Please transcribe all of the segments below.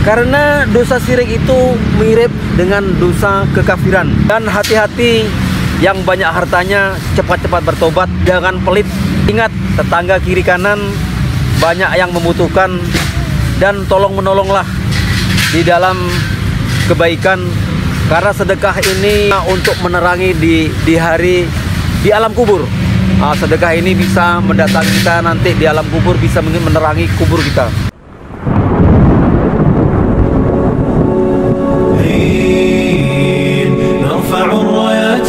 Karena dosa syirik itu mirip dengan dosa kekafiran. Dan hati-hati, yang banyak hartanya cepat-cepat bertobat, jangan pelit. Ingat, tetangga kiri kanan banyak yang membutuhkan, dan tolong-menolonglah di dalam kebaikan, karena sedekah ini untuk menerangi di hari di alam kubur. Sedekah ini bisa mendatangi kita nanti di alam kubur, bisa menerangi kubur kita.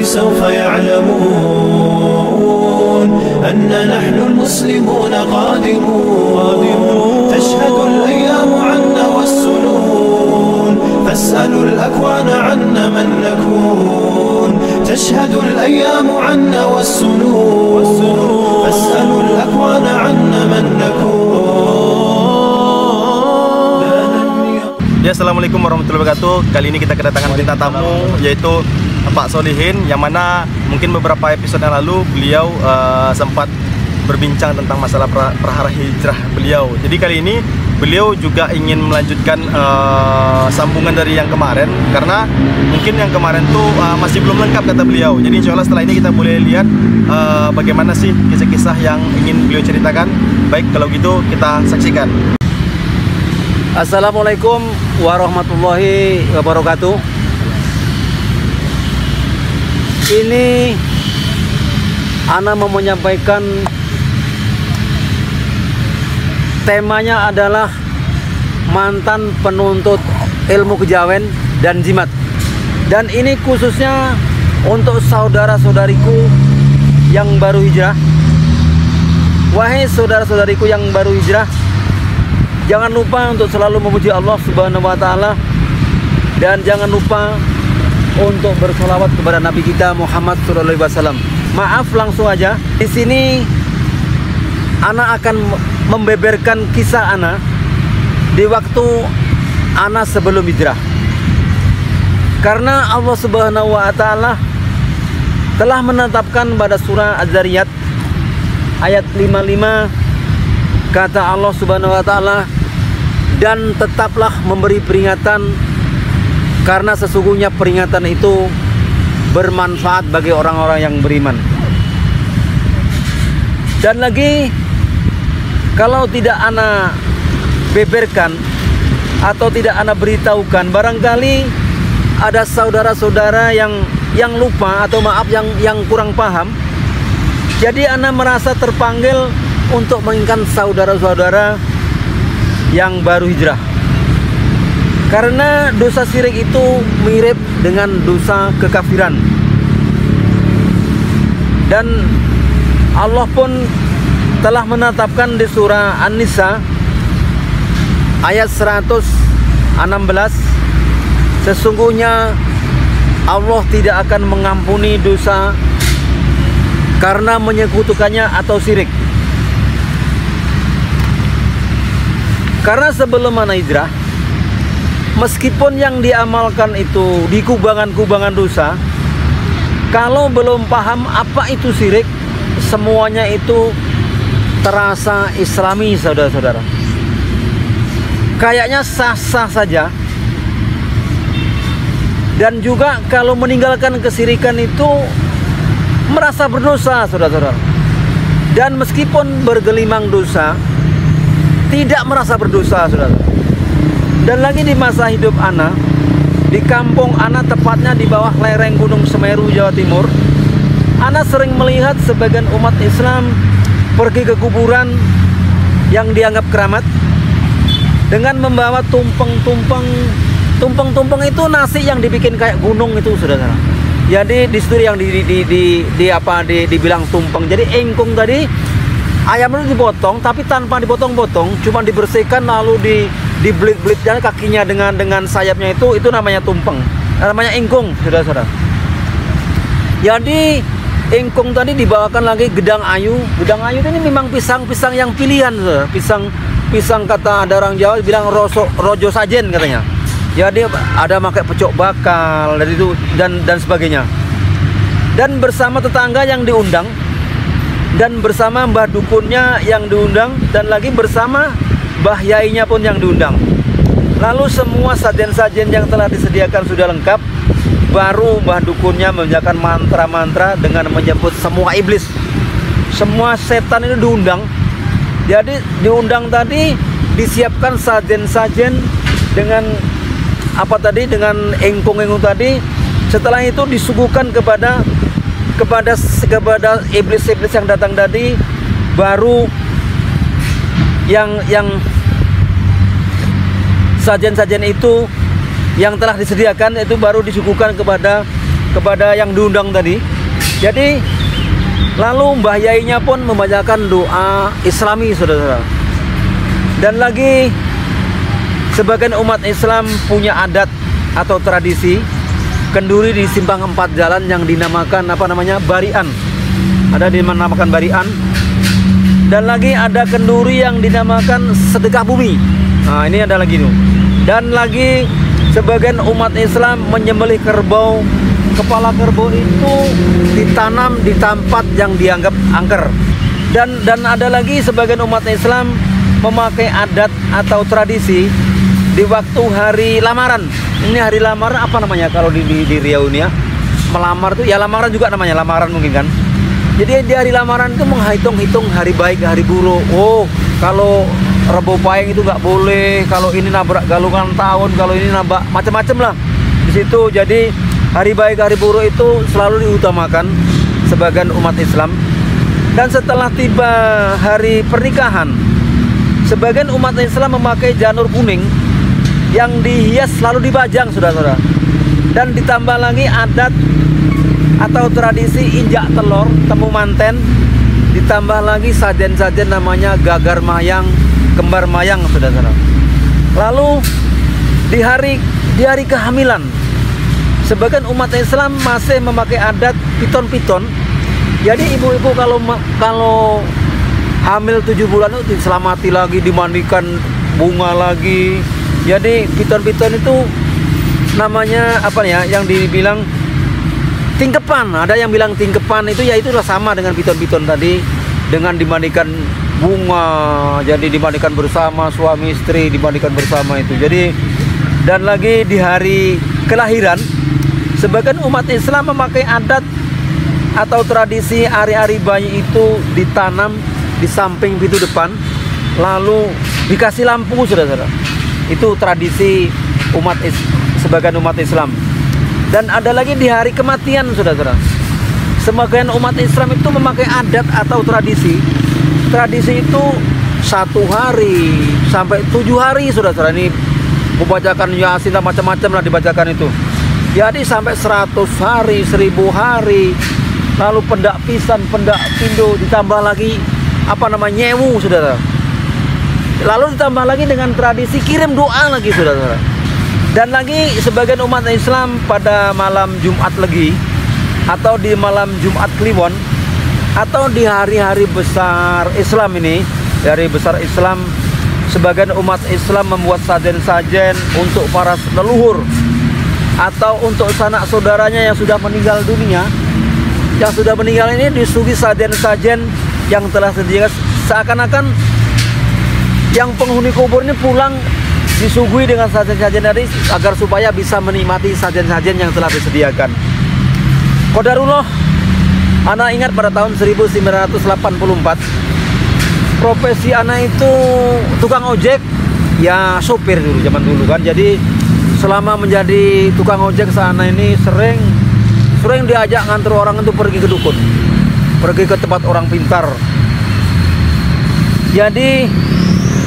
سوف يعلمون أن نحن المسلمون قادمون تشهد الأيام عنا والسنون فاسألوا الأكوان عنا من نكون تشهد الأيام عنا والسنون فاسألوا الأكوان عنا من نكون. Ya, assalamualaikum warahmatullahi wabarakatuh. Kali ini kita kedatangan bintang tamu, yaitu Pak Solihin, yang mana mungkin beberapa episode yang lalu beliau sempat berbincang tentang masalah perhara hijrah beliau. Jadi kali ini beliau juga ingin melanjutkan sambungan dari yang kemarin, karena mungkin yang kemarin tuh masih belum lengkap kata beliau. Jadi insya Allah setelah ini kita boleh lihat bagaimana sih kisah-kisah yang ingin beliau ceritakan. Baik, kalau gitu kita saksikan. Assalamualaikum warahmatullahi wabarakatuh. Ini Ana mau menyampaikan, temanya adalah mantan penuntut ilmu kejawen dan jimat. Dan ini khususnya untuk saudara-saudariku yang baru hijrah. Wahai saudara-saudariku yang baru hijrah, jangan lupa untuk selalu memuji Allah Subhanahu wa Ta'ala, dan jangan lupa untuk bersolawat kepada Nabi kita Muhammad SAW. Maaf, langsung aja. Di sini Ana akan membeberkan kisah Ana di waktu Ana sebelum hijrah. Karena Allah Subhanahu wa Ta'ala telah menetapkan pada surah Az-Zariyat ayat 55, kata Allah Subhanahu wa Ta'ala, dan tetaplah memberi peringatan, karena sesungguhnya peringatan itu bermanfaat bagi orang-orang yang beriman. Dan lagi, kalau tidak Ana beberkan atau tidak Ana beritahukan, barangkali ada saudara-saudara yang lupa atau maaf yang kurang paham. Jadi Ana merasa terpanggil untuk mengingatkan saudara-saudara yang baru hijrah. Karena dosa syirik itu mirip dengan dosa kekafiran. Dan Allah pun telah menetapkan di surah An-Nisa ayat 116, sesungguhnya Allah tidak akan mengampuni dosa karena menyekutukannya atau syirik. Karena sebelum Ana hijrah, meskipun yang diamalkan itu di kubangan-kubangan dosa, kalau belum paham apa itu syirik, semuanya itu terasa islami, saudara-saudara. Kayaknya sah-sah saja. Dan juga kalau meninggalkan kesyirikan itu merasa berdosa, saudara-saudara. Dan meskipun bergelimang dosa, tidak merasa berdosa, saudara. Dan lagi di masa hidup Ana, di kampung Ana, tepatnya di bawah lereng Gunung Semeru, Jawa Timur, Ana sering melihat sebagian umat Islam pergi ke kuburan yang dianggap keramat dengan membawa tumpeng-tumpeng. Tumpeng-tumpeng itu nasi yang dibikin kayak gunung itu, saudara. Jadi di situ yang dibilang tumpeng. Jadi engkung tadi, ayam itu dipotong tapi tanpa dipotong-potong, cuma dibersihkan lalu dibelit-belit kakinya dengan sayapnya, itu namanya tumpeng, namanya ingkung, saudara-saudara. Jadi ingkung tadi dibawakan lagi gedang ayu. Gedang ayu ini memang pisang-pisang yang pilihan, saudara. Pisang kata ada orang Jawa bilang rojo sajen katanya. Jadi ada pakai pecok bakal dari itu dan sebagainya. Dan bersama tetangga yang diundang, dan bersama mbah dukunnya yang diundang, dan lagi bersama mbah yainya pun yang diundang. Lalu semua sajen-sajen yang telah disediakan sudah lengkap, baru Mbah Dukunnya membacakan mantra-mantra dengan menyebut semua iblis. Semua setan ini diundang. Jadi diundang tadi, disiapkan sajen-sajen dengan apa tadi, dengan engkong-engkong tadi. Setelah itu disuguhkan kepada iblis-iblis yang datang tadi, baru yang sajen-sajen itu yang telah disediakan itu baru disuguhkan kepada yang diundang tadi. Jadi lalu Mbah Yainya pun membacakan doa Islami, saudara-saudara. Dan lagi sebagian umat Islam punya adat atau tradisi kenduri di simpang 4 jalan yang dinamakan barian. Ada dinamakan barian. Dan lagi ada kenduri yang dinamakan sedekah bumi. Nah, ini ada lagi tuh. Dan lagi sebagian umat Islam menyembelih kerbau. Kepala kerbau itu ditanam di tempat yang dianggap angker. Dan ada lagi sebagian umat Islam memakai adat atau tradisi di waktu hari lamaran. Ini hari lamaran apa namanya kalau di Riau ini ya? Melamar tuh ya, lamaran juga namanya, lamaran mungkin kan. Jadi di hari lamaran itu menghitung-hitung hari baik, hari buruk. Oh, kalau Rebo Pahing itu nggak boleh, kalau ini nabrak galungan tahun, kalau ini nabrak macam-macam lah di situ. Jadi hari baik, hari buruk itu selalu diutamakan sebagian umat Islam. Dan setelah tiba hari pernikahan, sebagian umat Islam memakai janur kuning yang dihias selalu dibajang, saudara-saudara. Dan ditambah lagi adat atau tradisi injak telur, temu manten, ditambah lagi sajen-sajen namanya gagar mayang, kembar mayang, saudara-saudara. Lalu di hari kehamilan, sebagian umat Islam masih memakai adat piton-piton. Jadi ibu-ibu kalau hamil 7 bulan itu diselamati lagi, dimandikan bunga lagi. Jadi piton-piton itu namanya apa ya, yang dibilang tingkepan. Ada yang bilang tingkepan itu ya itulah sama dengan piton-piton tadi, dengan dimandikan bunga. Jadi dimandikan bersama, suami istri dimandikan bersama itu. Jadi dan lagi di hari kelahiran, sebagian umat Islam memakai adat atau tradisi hari-hari bayi itu ditanam di samping pintu depan, lalu dikasih lampu, saudara-saudara. Itu tradisi sebagian umat Islam. Dan ada lagi di hari kematian, saudara-saudara. Sebagian umat Islam itu memakai adat atau tradisi. Tradisi itu 1 hari sampai 7 hari, saudara-saudara. Ini membacakan Yasin dan macam-macam lah dibacakan itu. Jadi sampai 100 hari, 1000 hari. Lalu pendak pisan, pendak pindo, ditambah lagi nyewu, saudara. Lalu ditambah lagi dengan tradisi kirim doa lagi, saudara. Dan lagi sebagian umat Islam pada malam Jumat Legi atau di malam Jumat Kliwon atau di hari-hari besar Islam ini, hari besar Islam, sebagian umat Islam membuat sajen-sajen untuk para leluhur atau untuk sanak saudaranya yang sudah meninggal dunia. Yang sudah meninggal ini disuguhi sajen-sajen yang telah disediakan, seakan-akan yang penghuni kubur ini pulang disuguhi dengan sajen-sajen tadi agar supaya bisa menikmati sajen-sajen yang telah disediakan. Qadarullah, anak ingat pada tahun 1984 profesi anak itu tukang ojek, ya sopir dulu, zaman dulu kan. Jadi selama menjadi tukang ojek sana ini sering diajak nganter orang itu pergi ke dukun, pergi ke tempat orang pintar. Jadi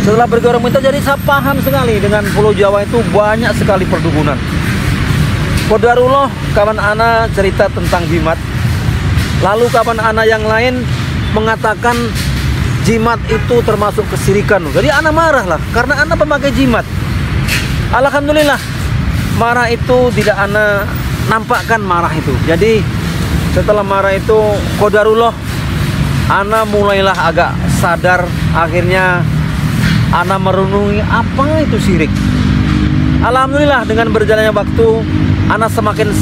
setelah pergi orang pintar, jadi saya paham sekali dengan Pulau Jawa itu banyak sekali perdukunan. Qadarullah, kawan ana cerita tentang jimat. Lalu kawan ana yang lain mengatakan jimat itu termasuk kesirikan. Jadi ana marah lah karena ana pemakai jimat. Alhamdulillah, marah itu tidak ana nampakkan marah itu. Jadi setelah marah itu qadarullah, ana mulailah agak sadar. Akhirnya ana merenungi apa itu syirik. Alhamdulillah, dengan berjalannya waktu ana semakin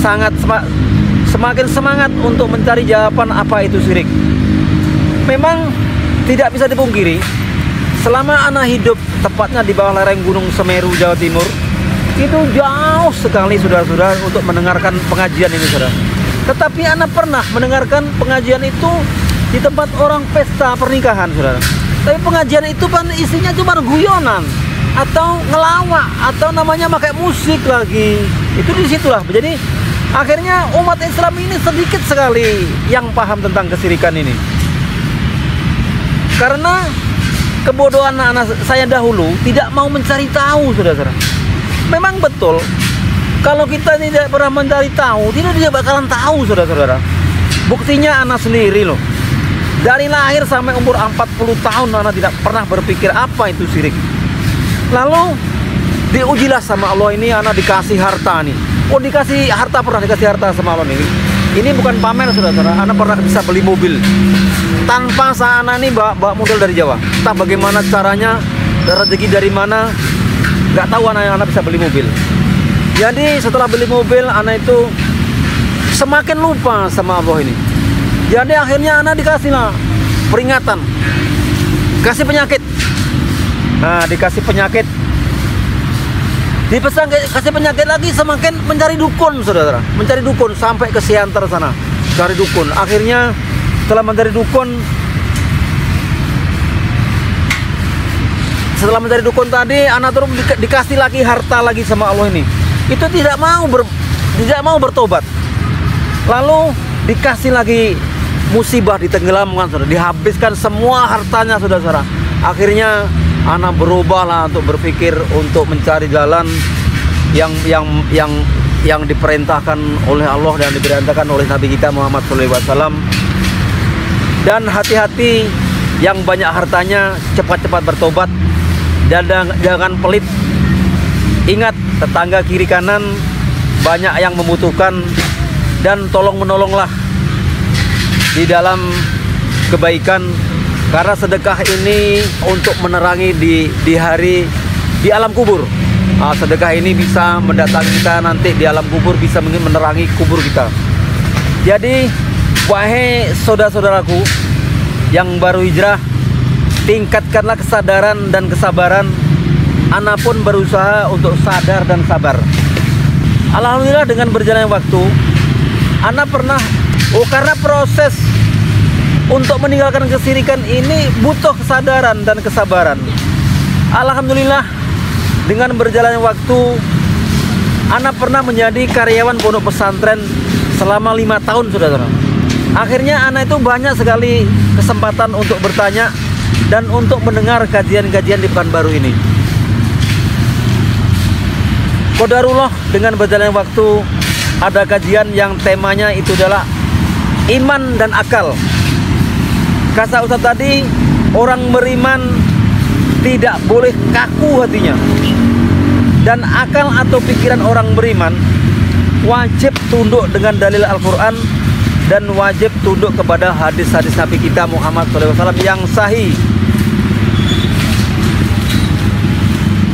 semangat untuk mencari jawaban apa itu syirik. Memang tidak bisa dipungkiri, selama ana hidup tepatnya di bawah lereng Gunung Semeru, Jawa Timur, itu jauh sekali saudara-saudara untuk mendengarkan pengajian ini saudara. Tetapi anak pernah mendengarkan pengajian itu di tempat orang pesta pernikahan saudara. Tapi pengajian itu kan isinya cuma guyonan atau ngelawak atau namanya pakai musik lagi. Itu disitulah. Jadi akhirnya umat Islam ini sedikit sekali yang paham tentang kesirikan ini. Karena kebodohan anak saya dahulu tidak mau mencari tahu saudara-saudara. Memang betul, kalau kita tidak pernah mencari tahu, tidak bakalan tahu saudara-saudara. Buktinya anak sendiri loh. Dari lahir sampai umur 40 tahun anak tidak pernah berpikir apa itu syirik. Lalu diujilah sama Allah ini, anak dikasih harta nih. Oh, dikasih harta, pernah dikasih harta sama Allah nih. Ini bukan pamer saudara-saudara, anak pernah bisa beli mobil. Tanpa sana nih bawa modal dari Jawa. Entah bagaimana caranya, rezeki dari mana, nggak tahu anak bisa beli mobil. Jadi setelah beli mobil, anak itu semakin lupa sama Allah ini. Jadi akhirnya anak dikasihlah peringatan, kasih penyakit. Nah, dikasih penyakit, dipesan kasih penyakit lagi, semakin mencari dukun saudara, mencari dukun sampai ke Siantar sana, cari dukun. Akhirnya setelah mencari dukun, tadi anak terus dikasih lagi harta lagi sama Allah ini. Itu tidak mau bertobat. Lalu dikasih lagi musibah, ditenggelamkan saudara, dihabiskan semua hartanya saudara. Akhirnya anak berubahlah untuk berpikir untuk mencari jalan yang diperintahkan oleh Allah dan diperintahkan oleh Nabi kita Muhammad SAW. Dan hati-hati, yang banyak hartanya cepat-cepat bertobat dan jangan pelit. Ingat, tetangga kiri kanan banyak yang membutuhkan, dan tolong menolonglah di dalam kebaikan, karena sedekah ini untuk menerangi di alam kubur. Sedekah ini bisa mendatangi kita nanti di alam kubur, bisa menerangi kubur kita. Jadi wahai saudara-saudaraku yang baru hijrah, tingkatkanlah kesadaran dan kesabaran. Ana pun berusaha untuk sadar dan sabar. Alhamdulillah dengan berjalannya waktu, Ana pernah, karena proses untuk meninggalkan kesirikan ini butuh kesadaran dan kesabaran. Alhamdulillah dengan berjalannya waktu, Ana pernah menjadi karyawan pondok pesantren selama 5 tahun saudara. Akhirnya Ana itu banyak sekali kesempatan untuk bertanya dan untuk mendengar kajian-kajian di Pekanbaru ini. Qadarullah dengan berjalannya waktu, ada kajian yang temanya itu adalah iman dan akal. Kata Ustaz tadi, orang beriman tidak boleh kaku hatinya, dan akal atau pikiran orang beriman wajib tunduk dengan dalil Al-Quran dan wajib tunduk kepada hadis-hadis Nabi kita Muhammad SAW yang sahih.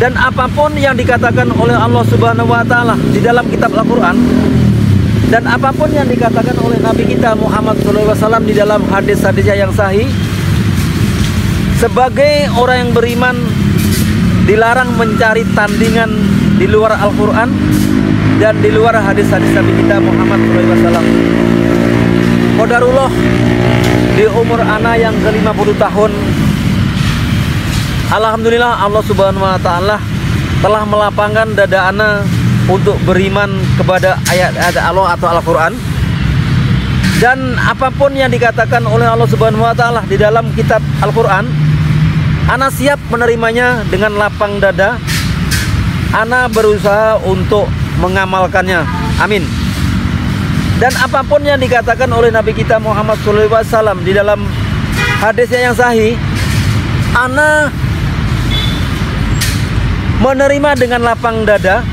Dan apapun yang dikatakan oleh Allah Subhanahu wa Ta'ala di dalam kitab Al-Quran, dan apapun yang dikatakan oleh Nabi kita Muhammad SAW di dalam hadis-hadisnya yang sahih, sebagai orang yang beriman dilarang mencari tandingan di luar Al-Quran dan di luar hadis-hadis Nabi kita Muhammad SAW. Qadarullah di umur ana yang ke-50 tahun, alhamdulillah Allah Subhanahu wa Ta'ala telah melapangkan dada ana untuk beriman kepada ayat-ayat Allah atau Al-Quran. Dan apapun yang dikatakan oleh Allah Subhanahu wa Ta'ala di dalam kitab Al-Quran, ana siap menerimanya dengan lapang dada. Ana berusaha untuk mengamalkannya. Amin. Dan apapun yang dikatakan oleh Nabi kita Muhammad SAW di dalam hadisnya yang sahih, ana menerima dengan lapang dada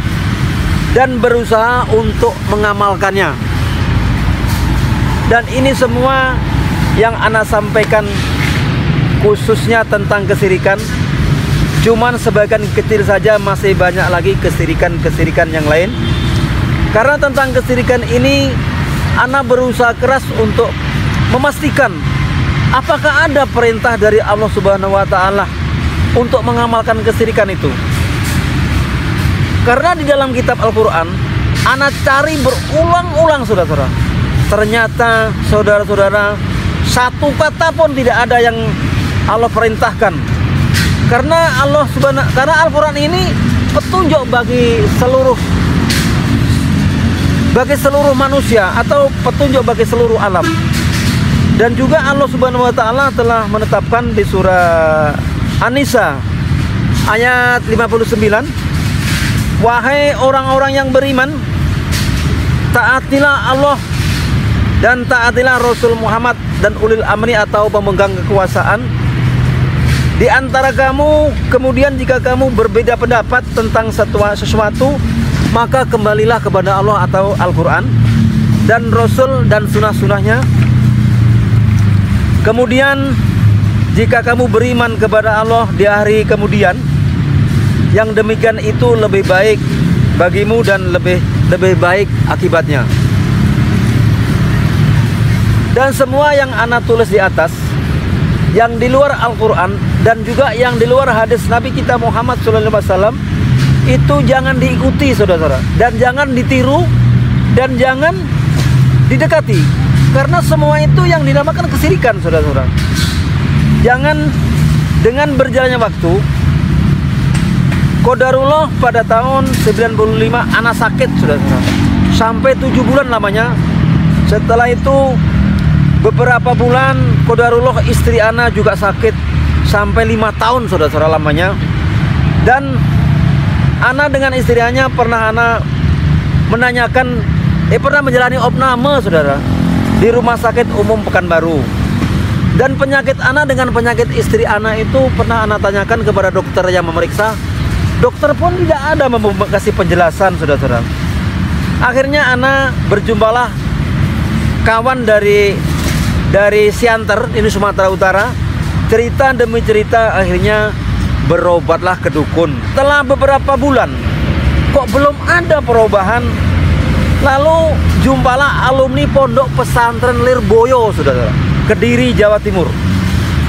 dan berusaha untuk mengamalkannya. Dan ini semua yang ana sampaikan khususnya tentang kesirikan, cuman sebagian kecil saja, masih banyak lagi kesirikan-kesirikan yang lain. Karena tentang kesirikan ini ana berusaha keras untuk memastikan apakah ada perintah dari Allah Subhanahu wa Ta'ala untuk mengamalkan kesirikan itu. Karena di dalam kitab Al-Quran ana cari berulang-ulang saudara-saudara, ternyata saudara-saudara satu kata pun tidak ada yang Allah perintahkan. Karena Al-Quran ini petunjuk bagi seluruh manusia atau petunjuk bagi seluruh alam. Dan juga Allah Subhanahu wa taala telah menetapkan di surah An-Nisa ayat 59, wahai orang-orang yang beriman, taatilah Allah dan taatilah Rasul Muhammad dan ulil amri atau pemegang kekuasaan di antara kamu. Kemudian jika kamu berbeda pendapat tentang sesuatu, maka kembalilah kepada Allah atau Al-Quran dan Rasul dan sunnah-sunnahnya. Kemudian jika kamu beriman kepada Allah di hari kemudian, yang demikian itu lebih baik bagimu dan lebih baik akibatnya. Dan semua yang ana tulis di atas, yang di luar Al-Quran dan juga yang di luar hadis Nabi kita Muhammad SAW, itu jangan diikuti saudara-saudara, dan jangan ditiru dan jangan didekati. Karena semua itu yang dinamakan kesyirikan saudara-saudara. Jangan, dengan berjalannya waktu, qadarullah pada tahun 95 ana sakit saudara-saudara, sampai 7 bulan lamanya. Setelah itu beberapa bulan qadarullah istri ana juga sakit sampai 5 tahun saudara-saudara lamanya. Dan ana dengan istrinya pernah ana menanyakan, pernah menjalani opname saudara di rumah sakit umum Pekanbaru. Dan penyakit ana dengan penyakit istri ana itu pernah ana tanyakan kepada dokter yang memeriksa. Dokter pun tidak ada memberi penjelasan saudara-saudara. Akhirnya ana berjumpalah kawan dari Siantar, ini Sumatera Utara. Cerita demi cerita akhirnya berobatlah ke dukun. Setelah beberapa bulan kok belum ada perubahan, lalu jumpalah alumni Pondok Pesantren Lirboyo saudara, Kediri, Jawa Timur.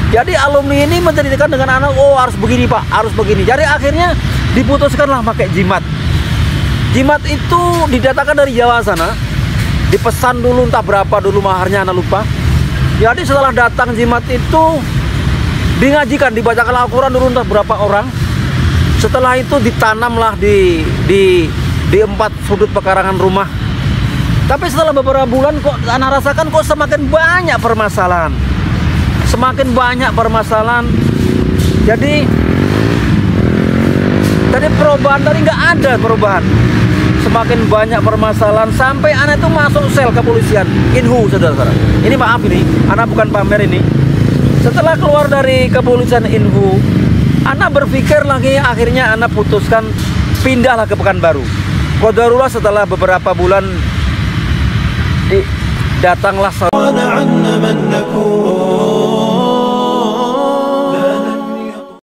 Jadi alumni ini menceritakan dengan anak, oh harus begini pak, harus begini. Jadi akhirnya diputuskanlah pakai jimat. Jimat itu didatangkan dari Jawa sana, dipesan dulu entah berapa dulu maharnya, anak lupa. Jadi setelah datang jimat itu dingajikan, dibacakan Al-Quran dulu entah berapa orang. Setelah itu ditanamlah di 4 sudut pekarangan rumah. Tapi setelah beberapa bulan kok anak rasakan kok semakin banyak permasalahan. Semakin banyak permasalahan. Jadi perubahan tadi nggak ada perubahan. Semakin banyak permasalahan sampai anak itu masuk sel kepolisian Inhu saudara-saudara. Ini maaf ini, anak bukan pamer ini. Setelah keluar dari kepolisian Inhu, anak berpikir lagi, akhirnya anak putuskan pindahlah ke Pekanbaru. Qadarullah setelah beberapa bulan datanglah